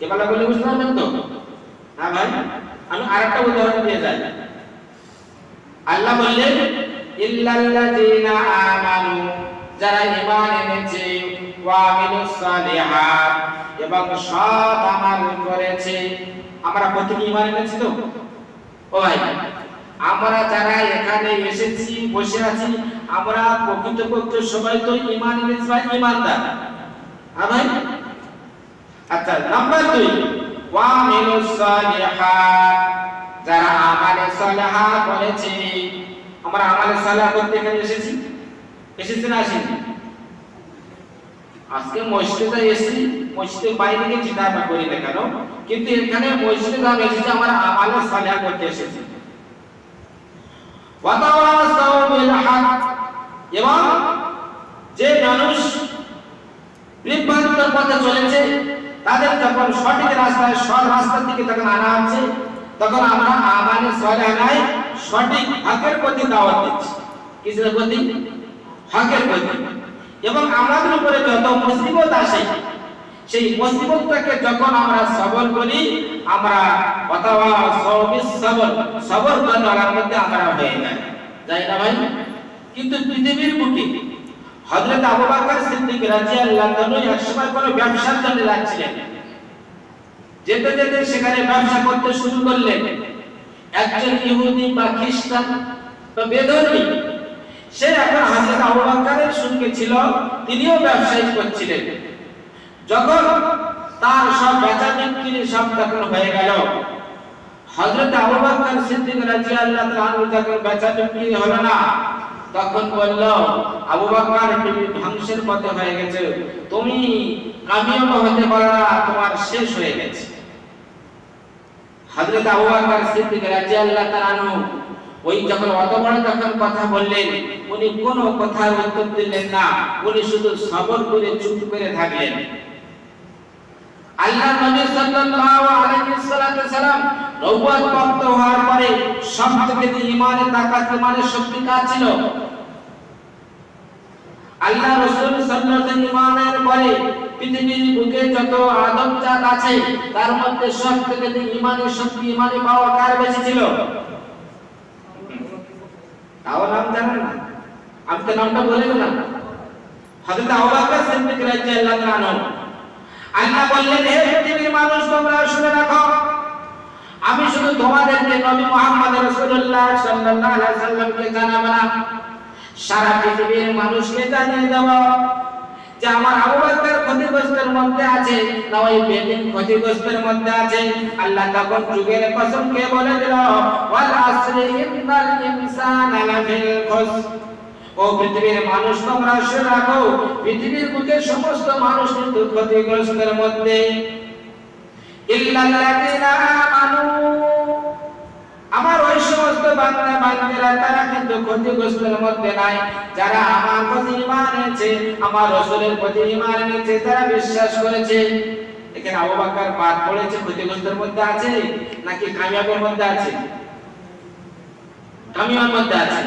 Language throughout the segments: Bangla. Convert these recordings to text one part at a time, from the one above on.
এবার বলে বুঝতে পারবেন তো? হ্যাঁ ভাই, আমি আরেকটা উদাহরণ দিয়ে যাই। আল্লাহ বললেন ইল্লাল্লাযীনা আমানু, যারা ঈমান এনেছে, ওয়া আমিলুস সালিহাত, এবং সৎ আমল করেছে। আমরা প্রত্যেকে ঈমান এনেছি তো? ও ভাই, আমরা যারা এখানে এসেছি, বসে আছি, আমরা প্রকৃতপক্ষে সবাই তো ঈমান এনেছি ভাই, ঈমানদার। হ্যাঁ ভাই। আচ্ছা, নাম্বার 2, ওয়া আমিলুস সালিহাত, যারা আমালে সালেহা করেছে। আমরা আমালে সালেহা করতে এখানে এসেছি না আসেনি? আজকে মসজিদে এসেছি, মসজিদের বাইরে গিয়ে চিন্তা করি না কেন, কিন্তু এখানে মসজিদে আমি এসেছি, আমরা আমালে সালেহা করতে এসেছি। ওয়া তাওয়াসাউ বিল হক, এবং যে মানুষ বিভ্রান্ত পথে চলেছে, তাদের যখন সঠিক রাস্তায়, সৎ রাস্তার দিকে যখন আনা হচ্ছে, তখন আমরা আমালে সালেহা নাই, সঠিক হকের প্রতি দাওয়াত দিচ্ছি। কিসের প্রতি? হকের প্রতি। এবং আমাদের উপরে যত মুসিবত আসে, সেই মুসিবতটাকে যখন আমরা সবর করি, আমরা ওয়াতাওয়াসাউ বিস সবর, সবর করার মধ্যে আমরা হয়ে যাই না ভাই? কিন্তু পৃথিবীর বুকে হযরত আবু বকর সিদ্দিক রাদিয়াল্লাহু আনহু একসময় কোনো ব্যবসার জন্য যাচ্ছিলেন। যেতে যেতে সেখানে ব্যবসা করতে শুরু করলেন। একজন ইহুদি বা খ্রিস্টান বা বেদুইন, সে এখন হযরত আবু বকরের সঙ্গে ছিল, তিনিও ব্যবসায়ী করছিলেন। যখন তার সব বেচা বিক্রি সব যখন হয়ে গেল, হযরত আবু বকর সিদ্দিক রাদিয়াল্লাহু আনহু যখন বেচা বিক্রি হলো না, তখন বলল, আবু বকর, তুমি ধ্বংসের পথে হয়ে গেছে, তুমি কামিয়াব হতে পারো না, তোমার শেষ হয়ে গেছে। হযরত আবু বকর সিদ্দিক রাদিয়াল্লাহু আনহু ওই যখন অত বড় যখন কথা বললেন, উনি কোনো কথার উত্তর দিলেন না, উনি শুধু সবর করে চুপ করে থাকলেন। আল্লাহর নবী সাল্লাল্লাহু আলাইহি ওয়াসাল্লাম নবুয়ত প্রাপ্ত হওয়ার পরে সবথেকে ঈমানের তাকাত, ঈমানের শক্তি কার ছিল? আল্লাহ রাসূল সাল্লাল্লাহু আলাইহি ঈমানের পরে পৃথিবীর বুকে যত আদম জাত আছে, তার মধ্যে সবথেকে ঈমানের শক্তি, ঈমানের পাওয়ার কার বেশি ছিল? তাও নাম জানেন না? আমি তো নামটা বলে দিলাম, হযরত আবু বকর সিদ্দিক রাদিয়াল্লাহু আনহু। আল্লাহ বললেন, হে পৃথিবীর মানুষ, তোমরা শুনে রাখো, আমি শুধু তোমাদেরকে নবী মুহাম্মদ রাসূলুল্লাহ সাল্লাল্লাহু আলাইহি ওয়াসাল্লামকে জানাবো না, সারা পৃথিবীর মানুষকে জানিয়ে দেব যে আমার আবু বকর ক্ষতিগ্রস্তের মধ্যে আছে, না ওই বেদিন ক্ষতিগ্রস্তের মধ্যে আছে। আল্লাহ তখন যুগের কসমকে বলে দিল, ওয়াল আসরি ইন্নাল ইনসানা লাফি খুসর। ও পৃথিবীর মানুষ, তোমরা শুনে রাখো, পৃথিবীর বুকে সমস্ত মানুষ কিন্তু ক্ষতিগ্রস্তের মধ্যে। ইল্লাল্লাযীনা আমানু, আমার ওই সমস্ত বান্দা বান্দীরা, তারা কিন্তু ক্ষতিগ্রস্তের মধ্যে নাই, যারা আমার প্রতি ঈমান এনেছে, আমার রাসূলের প্রতি ঈমান এনেছে, যারা বিশ্বাস করেছে। এখানে আবু বকর বাদ পড়েছে, ক্ষতিগ্রস্তের মধ্যে আছে নাকি কামিয়াবের মধ্যে আছে? কামিয়াবের মধ্যে আছে।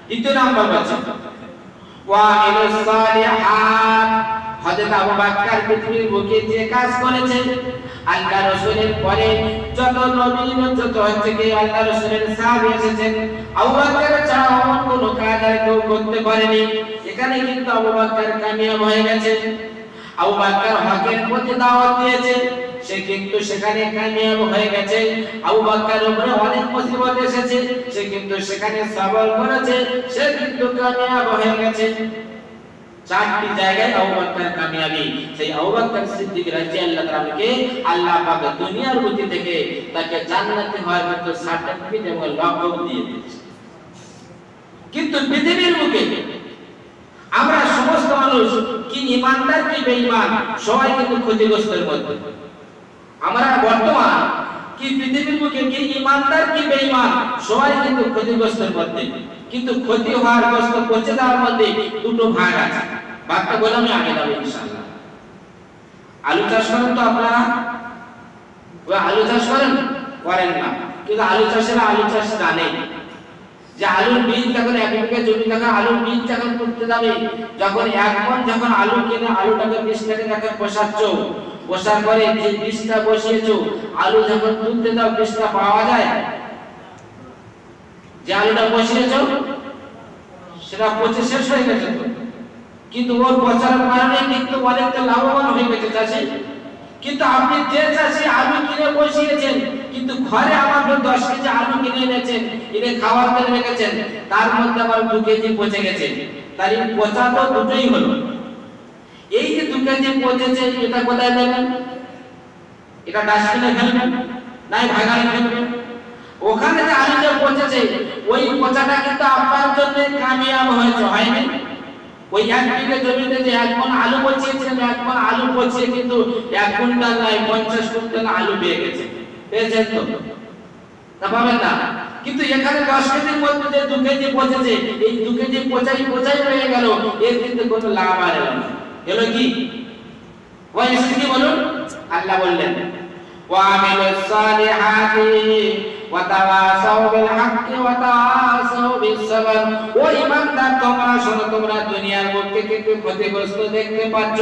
দ্বিতীয় নাম্বার আছে ওয়া আমিলুস সালিহাত, হযরত আবু বকর পৃথিবীর বুকে যে কাজ করেছে, আল্লাহ রাসূলের পরে যত নবী, যত হচ্ছে কি আল্লাহ রাসূলের সাহাবী এসেছেন, আবু বকর ছাড়া অন্য কোনো কাজ আর কেউ করতে পারেনি। এখানে কিন্তু আবু বকর কামিয়াব হয়ে গেছে। আবু বকর হকের প্রতি দাওয়াত দিয়েছে, সে কিন্তু সেখানে কামিয়াব হয়ে গেছে। আবু বকরের উপরে অনেক মুসিবত এসেছে, সে কিন্তু সেখানে সবর করেছে, সে কিন্তু কামিয়াব হয়ে গেছে। চারটি জায়গায় আবু বকর কামিয়াবি। সেই আবু বকর সিদ্দিক রাদিয়াল্লাহু আনহুকে আল্লাহ পাক দুনিয়ার বুকে থেকে তাকে জান্নাতে হওয়ার মতো সার্টিফিকেট এবং লকব দিয়ে দিয়েছে। কিন্তু পৃথিবীর বুকে আমরা সমস্ত মানুষ, কি ঈমানদার কি বেঈমান, সবাই কিন্তু ক্ষতিগ্রস্তের মধ্যে। আমরা বর্তমান কি পৃথিবীর বুকে কি ঈমানদার কি বেঈমান, সবাই কিন্তু ক্ষতিগ্রস্তের মধ্যে। কিন্তু ক্ষতি হওয়ার গ্রস্ত পচে যাওয়ার মধ্যে দুটো ভাগ আছে। ভাগটা বলে আমি আগে যাবো ইনশাআল্লাহ। আলু চাষ করেন তো আপনারা? ওই আলু চাষ করেন না, কিন্তু আলু চাষেরা আলু চাষ জানে যে আলুর বীজ যখন এক বিঘা জমি যখন আলুর বীজ যখন করতে যাবে, যখন এক মণ যখন আলু কিনে আলুটাকে 20 টাকা যখন পোষাচ্ছ, বসার পরে যে বীজটা বসিয়েছো, আলু যখন তুলতে দাও বীজটা পাওয়া যায়? যে আলুটা বসিয়েছো সেটা পচে শেষ হয়ে গেছে, কিন্তু ওর পচার কারণে কিন্তু অনেকটা লাভবান হয়ে গেছে চাষি। কিন্তু আপনি যে চাষি আলু কিনে বসিয়েছেন, কিন্তু ঘরে আমাকে 10 কেজি আলু কিনে এনেছেন, এনে খাওয়ার জন্য রেখেছেন, তার মধ্যে আবার 2 কেজি পচে গেছে, তার এই পচা তো দুটোই হলো। এই যে 2 কেজি পচেছে, এটা কোথায় দেবেন? এটা ডাস্টবিনে ফেলবেন, নাই ভাগাড়ে ফেলবেন? ওখানে যে আলুটা পচেছে, ওই পচাটা কিন্তু আপনার জন্য কামিয়াব হয়েছে, হয়নি? ওই 1 বিঘা জমিতে যে 1 মণ আলু বসিয়েছিলেন, 1 মণ আলু বসিয়ে কিন্তু 1 কুইন্টাল নয় 50 কুইন্টাল আলু পেয়ে গেছে, পেয়েছেন তো? তা পাবেন না। কিন্তু এখানে 10 কেজির মধ্যে যে 2 কেজি পচেছে, এই 2 কেজি পচাই রয়ে গেল, এর কিন্তু কোনো লাভ আর এলো না। এলো কি? ওই কি বলুন? আল্লাহ বললেন ওয়া আমিলুস সালিহাতি ওয়া তাওয়াসাউ বিল হাক্কি ওয়া তাওয়াসাউ বিস সাবর। ও ঈমানদার, তোমরা শোনো, তোমরা দুনিয়ার মধ্যে কিন্তু ক্ষতিগ্রস্ত দেখতে পাচ্ছ,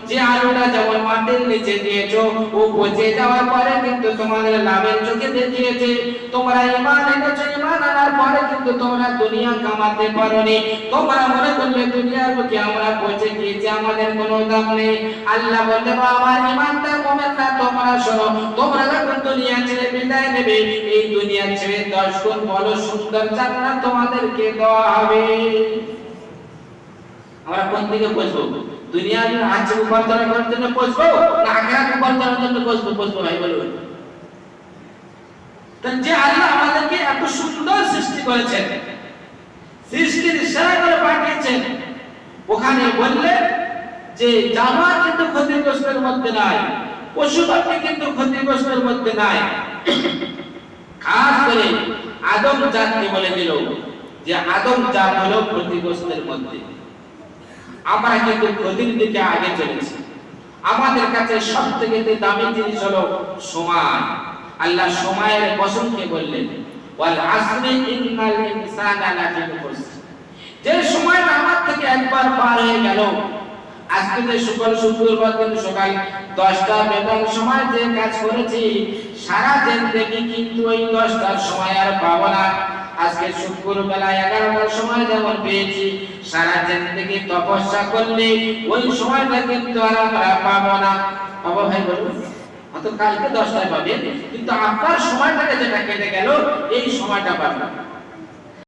যে আলুটা যেমন মাটির নিচে দিয়েছো, ও পচে যাওয়ার পরে কিন্তু তোমাদের লাভের চোখে দেখিয়েছে। তোমরা ঈমান এনেছো, ঈমান আনার পরে কিন্তু তোমরা দুনিয়া কামাতে পারোনি। তোমরা মনে করলে দুনিয়ার বুকে আমরা পচে গিয়েছি, আমাদের কোনো দাম নেই। আল্লাহ বলতে আমার ঈমানদার মুমিনরা, তোমরা শোনো, তোমরা যখন দুনিয়া ছেড়ে বিদায় নেবে, এই দুনিয়া ছেড়ে 10 গুণ বড় সুন্দর জান্নাত তোমাদেরকে দেওয়া হবে। আমরা কোন দিকে পৌঁছবো? দুনিয়ার আছে উপার্জন করার জন্য পৌঁছবো, না আখিরাত উপার্জনের জন্য পৌঁছবো? ভাই বলুন। তো যে আল্লাহ আমাদেরকে এত সুন্দর সৃষ্টি করেছেন, সৃষ্টির সেরা করে পাঠিয়েছেন, ওখানে বললেন যে জানোয়ার কিন্তু ক্ষতিগ্রস্তের মধ্যে নাই, পশু পাখি কিন্তু ক্ষতিগ্রস্তের মধ্যে নাই। খাস করে আদম জাতকে বলে দিল যে আদম জাত হলো ক্ষতিগ্রস্তের মধ্যে। আমরা কিন্তু ক্ষতির দিকে আগে চলেছি। আমাদের কাছে সবথেকে দামি জিনিস হলো সময়। আল্লাহ সময়ের কসমকে বললেন ওয়াল আসরি ইন্নাল ইনসানা লাফি খুসর। যে সময়টা আমার থেকে একবার পার হয়ে গেল, আজকে যে শুক্রবার দিন সকাল 10টা বেতার সময় যে কাজ করেছি, সারা দিন থেকে কিন্তু ওই 10টার সময় আর পাবো না। আজকে শুক্রবেলা 11টার সময় যেমন পেয়েছি, সারা দিন থেকে তপস্যা করলে ওই সময়টা কিন্তু আর আমরা পাবো না। পাবো ভাই বলুন? হয়তো কালকে 10টায় পাবেন, কিন্তু আপনার সময়টাকে যেটা কেটে গেল, এই সময়টা পাবেন।